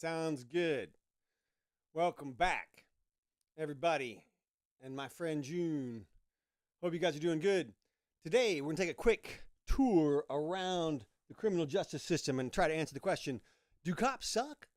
Sounds good. Welcome back, everybody, and my friend June. Hope you guys are doing good. Today, we're going to take a quick tour around the criminal justice system and try to answer the question, do cops suck?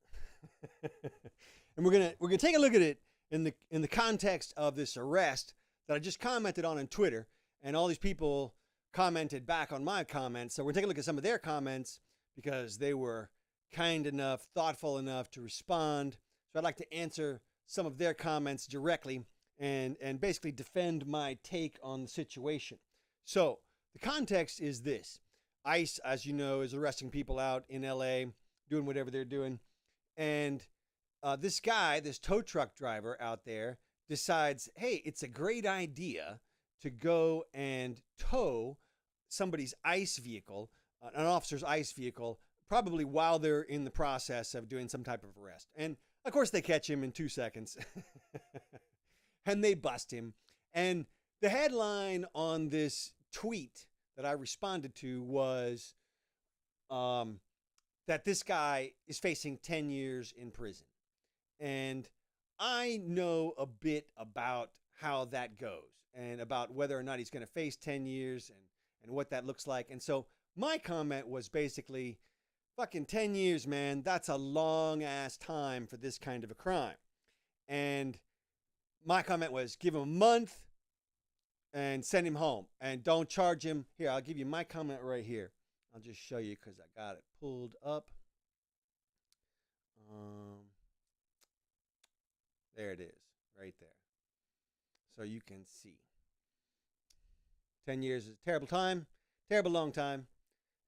And we're gonna take a look at it in the context of this arrest that I just commented on Twitter, and all these people commented back on my comments. So we're taking a look at some of their comments because they were kind enough, thoughtful enough to respond. So I'd like to answer some of their comments directly and basically defend my take on the situation. So the context is this. ICE, as you know, is arresting people out in LA, doing whatever they're doing. And this guy, this tow truck driver out there, decides, hey, it's a great idea to go and tow somebody's ICE vehicle, an officer's ICE vehicle, probably while they're in the process of doing some type of arrest. And of course they catch him in 2 seconds and they bust him. And the headline on this tweet that I responded to was that this guy is facing 10 years in prison. And I know a bit about how that goes and about whether or not he's going to face 10 years and what that looks like. And so my comment was basically, fucking 10 years, man, that's a long ass time for this kind of a crime. And my comment was, give him a month and send him home and don't charge him. Here, I'll give you my comment right here. I'll just show you because I got it pulled up. There it is, right there. So you can see. 10 years is a terrible time, terrible long time.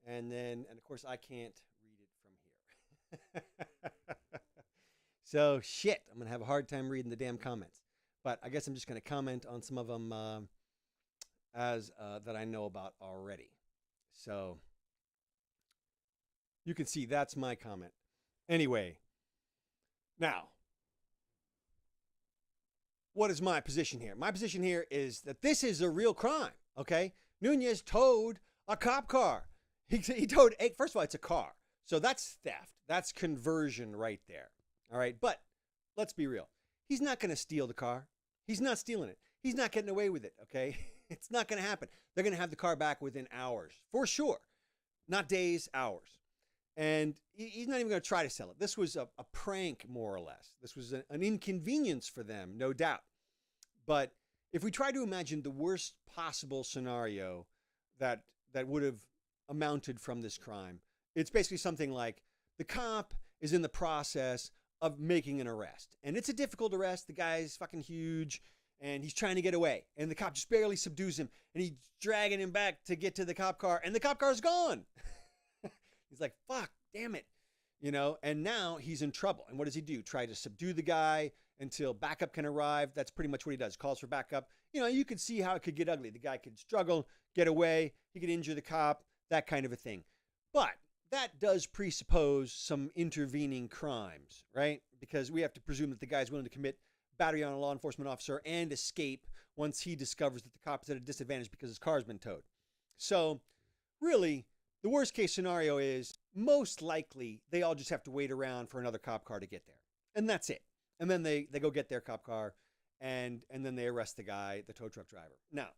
And of course, I can't read it from here. So, shit, I'm going to have a hard time reading the damn comments. But I guess I'm just going to comment on some of them that I know about already. So, you can see that's my comment. Anyway, now, what is my position here? My position here is that this is a real crime, okay? Nunez towed a cop car. He towed, first of all, it's a car. So that's theft. That's conversion right there. All right. But let's be real. He's not going to steal the car. He's not stealing it. He's not getting away with it. Okay. It's not going to happen. They're going to have the car back within hours for sure. Not days, hours. And he's not even going to try to sell it. This was a prank, more or less. This was an inconvenience for them, no doubt. But if we try to imagine the worst possible scenario that would have amounted from this crime, it's basically something like the cop is in the process of making an arrest. And it's a difficult arrest. The guy's fucking huge and he's trying to get away. And the cop just barely subdues him and he's dragging him back to get to the cop car and the cop car's gone. He's like, fuck, damn it. You know, and now he's in trouble. And what does he do? Try to subdue the guy until backup can arrive. That's pretty much what he does. Calls for backup. You know, you could see how it could get ugly. The guy could struggle, get away. He could injure the cop, that kind of a thing. But that does presuppose some intervening crimes, right? Because we have to presume that the guy's willing to commit battery on a law enforcement officer and escape once he discovers that the cop is at a disadvantage because his car's been towed. So really, the worst case scenario is most likely they all just have to wait around for another cop car to get there. And that's it. And then they go get their cop car and then they arrest the guy, the tow truck driver. Now,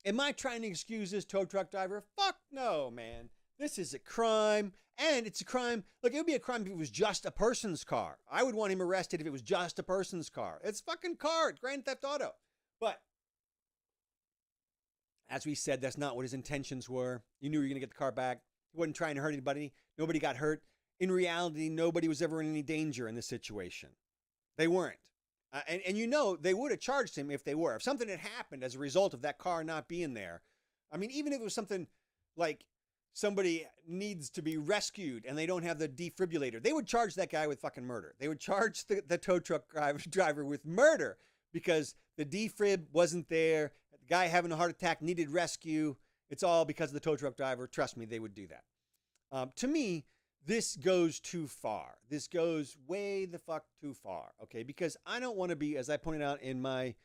am I trying to excuse this tow truck driver? Fuck no, man. This is a crime, and it's a crime. Look, it would be a crime if it was just a person's car. I would want him arrested if it was just a person's car. It's fucking car, Grand Theft Auto. But as we said, that's not what his intentions were. You knew you were going to get the car back. He wasn't trying to hurt anybody. Nobody got hurt. In reality, nobody was ever in any danger in this situation. They weren't. And you know, they would have charged him if they were. If something had happened as a result of that car not being there, I mean, even if it was something like somebody needs to be rescued and they don't have the defibrillator, they would charge that guy with fucking murder. They would charge the tow truck driver with murder because the defib wasn't there. The guy having a heart attack needed rescue. It's all because of the tow truck driver. Trust me, they would do that. To me, this goes too far. This goes way the fuck too far, okay? Because I don't want to be, as I pointed out in my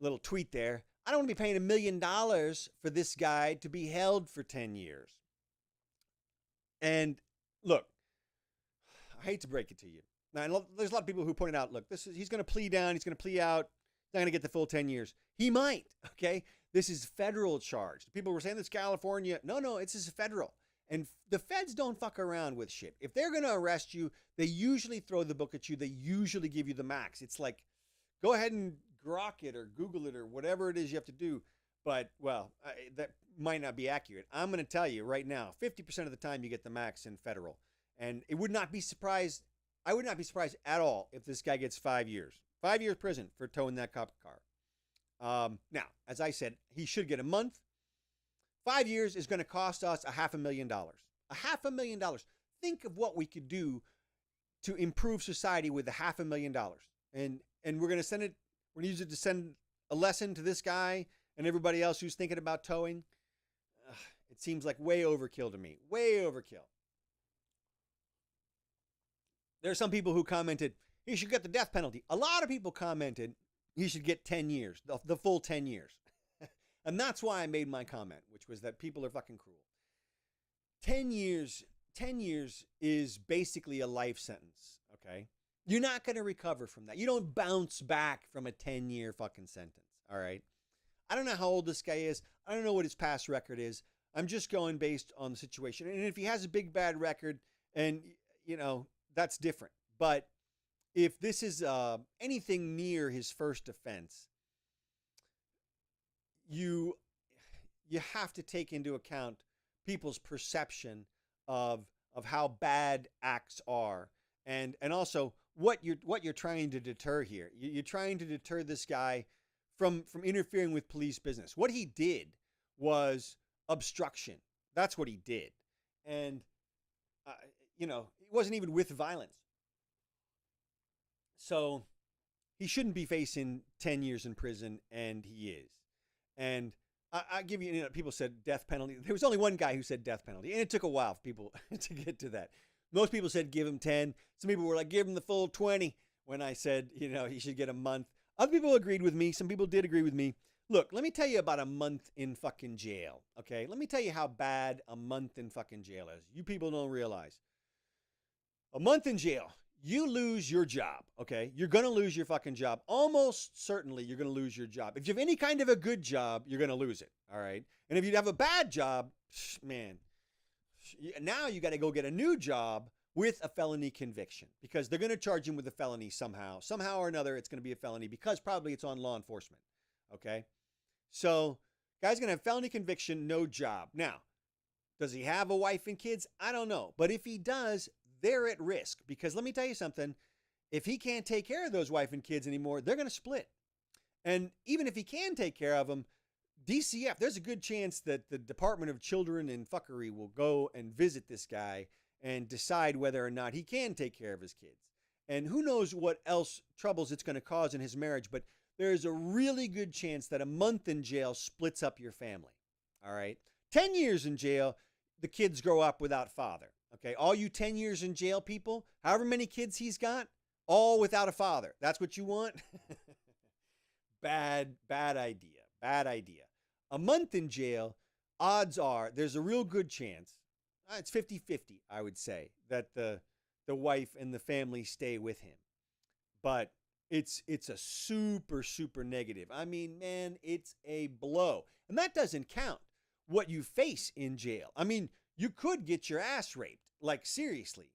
little tweet there, I don't want to be paying $1 million for this guy to be held for 10 years. And look, I hate to break it to you. Now, there's a lot of people who pointed out, look, he's going to plea down, he's going to plea out, he's not going to get the full 10 years. He might, okay? This is federal charge. People were saying this California. No, it's just federal. And the feds don't fuck around with shit. If they're going to arrest you, they usually throw the book at you. They usually give you the max. It's like, go ahead and grok it or Google it or whatever it is you have to do. But, well, that might not be accurate. I'm going to tell you right now, 50% of the time you get the max in federal. And I would not be surprised at all if this guy gets 5 years. 5 years prison for towing that cop car. Now, as I said, he should get a month. 5 years is going to cost us $500,000. $500,000. Think of what we could do to improve society with $500,000. And we're going to use it to send a lesson to this guy and everybody else who's thinking about towing. It seems like way overkill to me. Way overkill. There are some people who commented, he should get the death penalty. A lot of people commented he should get 10 years, the full 10 years. And that's why I made my comment, which was that people are fucking cruel. 10 years is basically a life sentence, okay? You're not going to recover from that. You don't bounce back from a 10-year fucking sentence, all right? I don't know how old this guy is. I don't know what his past record is. I'm just going based on the situation. And if he has a big bad record and, you know, that's different. But if this is anything near his first offense, you have to take into account people's perception of how bad acts are, and also what you're trying to deter here. You're trying to deter this guy from interfering with police business. What he did was obstruction. That's what he did, and it wasn't even with violence. So he shouldn't be facing 10 years in prison, and he is. And I give you, people said death penalty. There was only one guy who said death penalty, and it took a while for people to get to that. Most people said give him 10. Some people were like, give him the full 20 when I said, he should get a month. Other people agreed with me. Some people did agree with me. Look, let me tell you about a month in fucking jail, okay? Let me tell you how bad a month in fucking jail is. You people don't realize. A month in jail, you lose your job, okay? You're going to lose your fucking job. Almost certainly you're going to lose your job. If you have any kind of a good job, you're going to lose it, all right? And if you have a bad job, man, now you got to go get a new job with a felony conviction because they're going to charge him with a felony somehow. Somehow or another, it's going to be a felony because probably it's on law enforcement, okay? So guy's going to have felony conviction, no job. Now, does he have a wife and kids? I don't know. But if he does, they're at risk because let me tell you something. If he can't take care of those wife and kids anymore, they're going to split. And even if he can take care of them, DCF, there's a good chance that the Department of Children and Fuckery will go and visit this guy and decide whether or not he can take care of his kids. And who knows what else troubles it's going to cause in his marriage, but there's a really good chance that a month in jail splits up your family. All right? 10 years in jail, the kids grow up without father. Okay, all you 10 years in jail people, however many kids he's got, all without a father. That's what you want? Bad idea. Bad idea. A month in jail, odds are there's a real good chance, it's 50-50, I would say, that the wife and the family stay with him. But it's a super, super negative. I mean, man, it's a blow. And that doesn't count what you face in jail. I mean, you could get your ass raped. Like, seriously,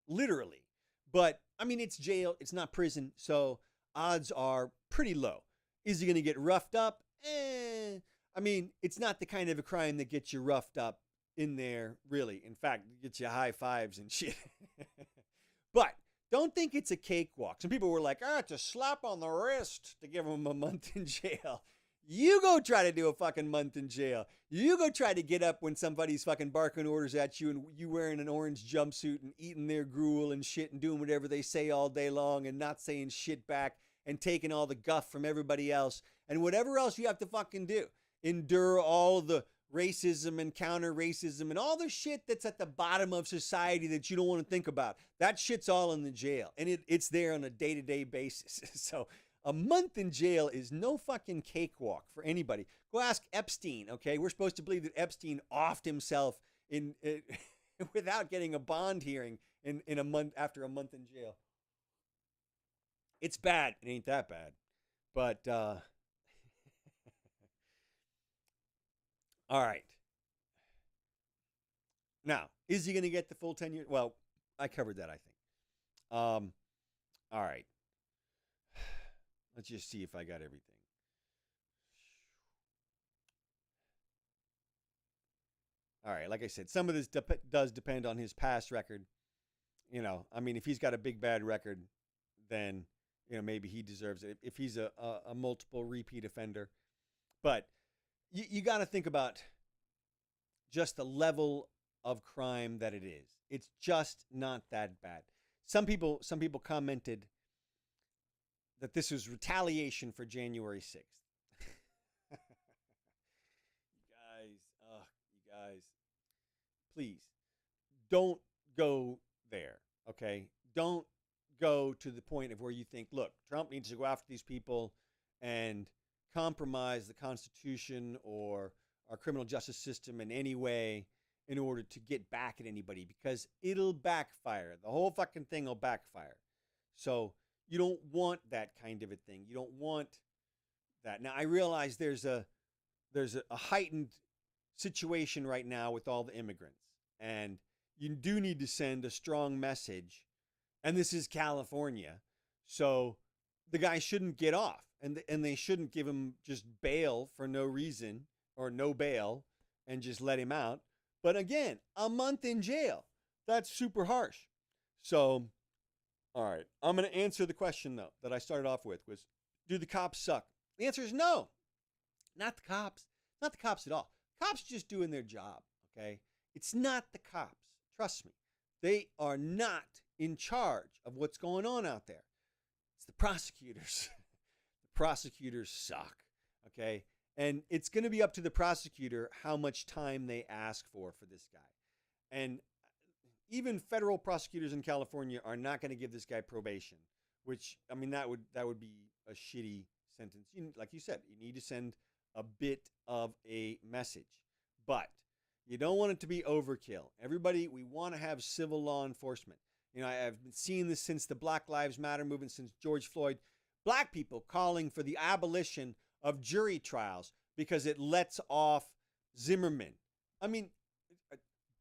literally. But, I mean, it's jail. It's not prison. So odds are pretty low. Is he going to get roughed up? I mean, it's not the kind of a crime that gets you roughed up in there, really. In fact, it gets you high fives and shit. But don't think it's a cakewalk. Some people were like, it's a slap on the wrist to give him a month in jail. You go try to do a fucking month in jail. You go try to get up when somebody's fucking barking orders at you and you wearing an orange jumpsuit and eating their gruel and shit and doing whatever they say all day long and not saying shit back and taking all the guff from everybody else and whatever else you have to fucking do. Endure all the racism and counter racism and all the shit that's at the bottom of society that you don't want to think about. That shit's all in the jail and it's there on a day-to-day basis. So a month in jail is no fucking cakewalk for anybody. Go ask Epstein, okay? We're supposed to believe that Epstein offed himself in without getting a bond hearing in a month after a month in jail. It's bad. It ain't that bad. But all right. Now, is he going to get the full 10 years? Well, I covered that, I think. All right. Let's just see if I got everything. All right, like I said, some of this does depend on his past record. You know, I mean, if he's got a big bad record, then, you know, maybe he deserves it. If he's a multiple repeat offender. But you got to think about just the level of crime that it is. It's just not that bad. Some people commented that this was retaliation for January 6th. You guys, please don't go there, okay? Don't go to the point of where you think, look, Trump needs to go after these people and compromise the Constitution or our criminal justice system in any way in order to get back at anybody, because it'll backfire. The whole fucking thing will backfire. So you don't want that kind of a thing. You don't want that. Now, I realize there's a heightened situation right now with all the immigrants, and you do need to send a strong message. And this is California, so the guy shouldn't get off, and they shouldn't give him just bail for no reason or no bail and just let him out. But again, a month in jail, that's super harsh. So, all right, I'm going to answer the question, though, that I started off with, was, do the cops suck? The answer is no. Not the cops. Not the cops at all. Cops just doing their job, okay? It's not the cops. Trust me. They are not in charge of what's going on out there. It's the prosecutors. The prosecutors suck, okay? And it's going to be up to the prosecutor how much time they ask for this guy. And even federal prosecutors in California are not going to give this guy probation, which, I mean, that would be a shitty sentence. Like you said, you need to send a bit of a message, but you don't want it to be overkill. Everybody, we want to have civil law enforcement. You know, I've been seeing this since the Black Lives Matter movement, since George Floyd. Black people calling for the abolition of jury trials because it lets off Zimmerman. I mean,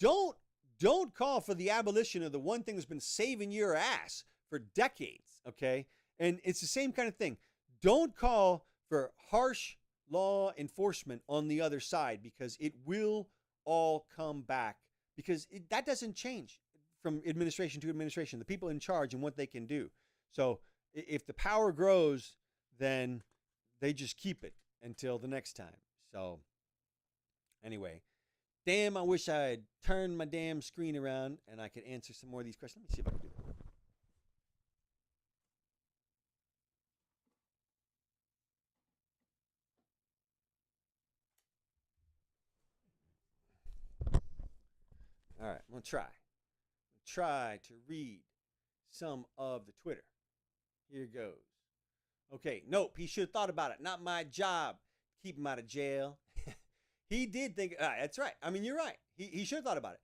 don't call for the abolition of the one thing that's been saving your ass for decades, okay? And it's the same kind of thing. Don't call for harsh law enforcement on the other side, because it will all come back, because that doesn't change from administration to administration, the people in charge and what they can do. So if the power grows, then they just keep it until the next time. So anyway, damn, I wish I had turned my damn screen around and I could answer some more of these questions. Let me see if I can do that. All right, I'm going to try to read some of the Twitter. Here goes. Okay, nope, he should have thought about it. Not my job. Keep him out of jail. He did think, that's right. I mean, you're right. He should have thought about it.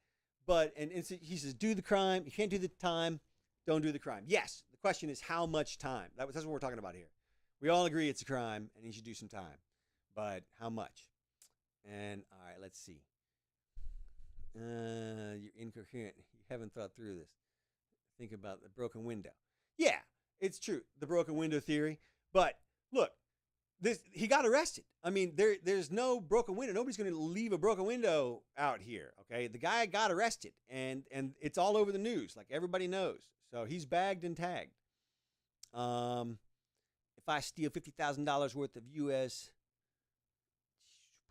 But, and he says, do the crime. You can't do the time. Don't do the crime. Yes, the question is how much time? That's what we're talking about here. We all agree it's a crime and he should do some time. But how much? And, all right, let's see. You're incoherent. You haven't thought through this. Think about the broken window. Yeah, it's true, the broken window theory. But look, he got arrested. I mean, there's no broken window. Nobody's going to leave a broken window out here. Okay, the guy got arrested, and it's all over the news. Like, everybody knows. So he's bagged and tagged. If I steal $50,000 worth of U.S.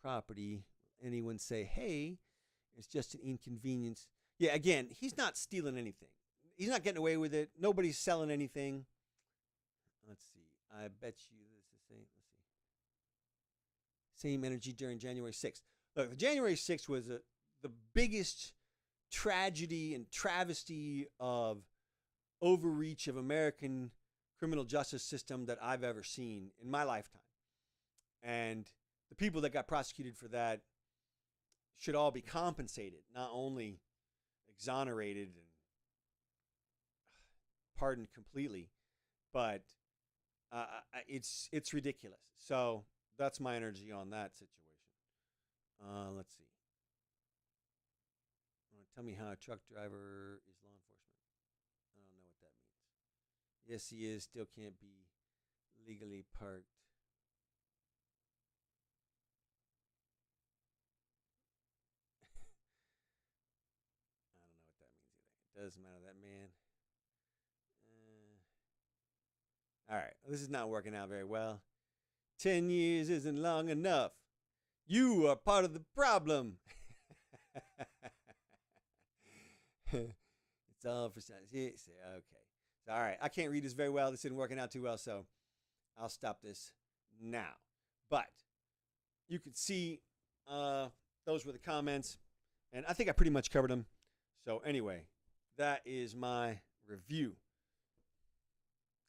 property, anyone say, hey, it's just an inconvenience. Yeah, again, he's not stealing anything. He's not getting away with it. Nobody's selling anything. Let's see. I bet you this is the same. Let's see. Same energy during January 6th. Look, the January 6th was the biggest tragedy and travesty of overreach of American criminal justice system that I've ever seen in my lifetime. And the people that got prosecuted for that should all be compensated, not only exonerated and pardoned completely, but it's ridiculous. So that's my energy on that situation. Let's see. Tell me how a truck driver is law enforcement. I don't know what that means. Yes, he is. Still can't be legally parked. I don't know what that means either. It doesn't matter, that man. All right, this is not working out very well. 10 years isn't long enough. You are part of the problem. It's all for science. Okay. So, all right, I can't read this very well. This isn't working out too well, so I'll stop this now. But you can see those were the comments, and I think I pretty much covered them. So anyway, that is my review.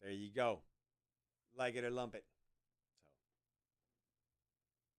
There you go. Like it or lump it.